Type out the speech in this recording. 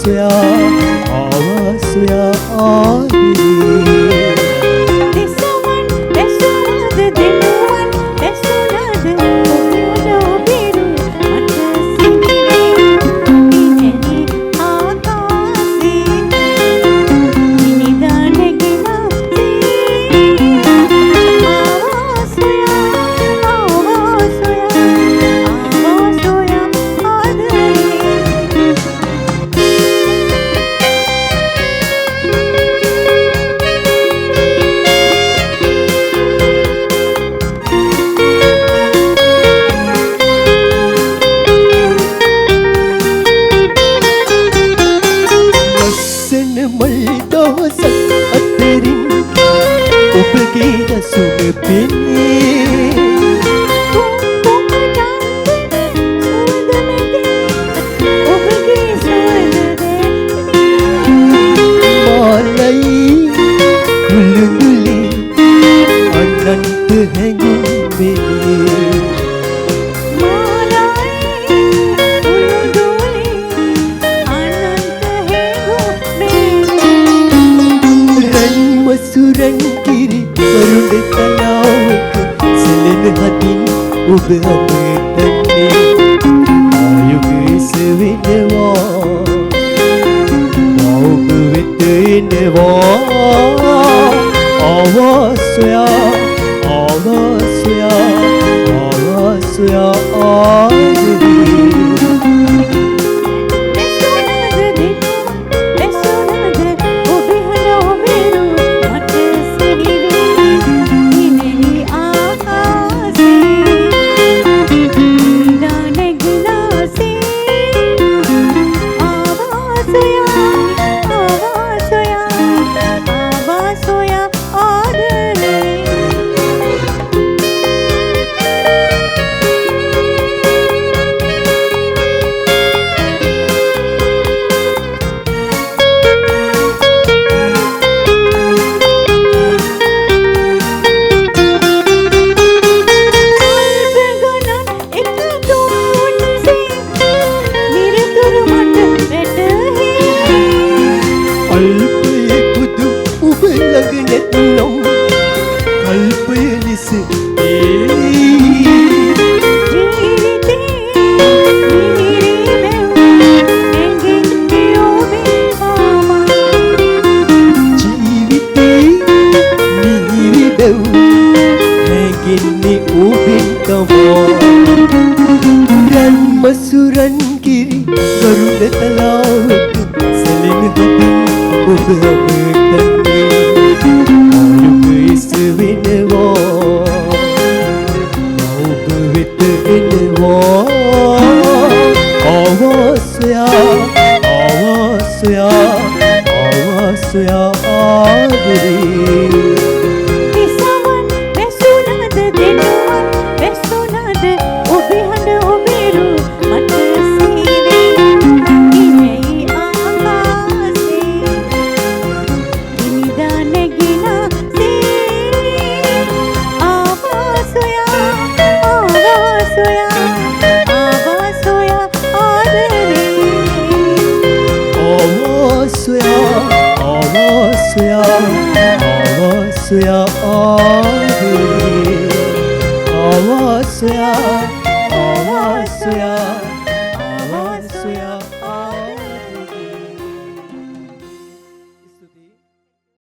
soya aadere Desavan desunad denuwan desunad obiyoda obiru mata sinive ineni aakase inida negina soya aadere අතරින් ඔබගේ දසුම පෙනේ මාලයි කුළුඳුලේ අනන්ත හැඟුම් වෙනේ මසුරන් කිරි වරුඩ තලාවක සෙලෙන හදින් ඔබ අපතන්නේ ආයුගස වෙනවා ඔබ වෙත එනවා ආවාසයා ආදරේ මසුරන් කිරි ගරුඩ තලාවක සෙලෙන හදින් ඔබ අපතන්නේ ආයුගස වෙනවා ඔබ වෙත එනවා ආවාසයා ආදරේ ආවාසයා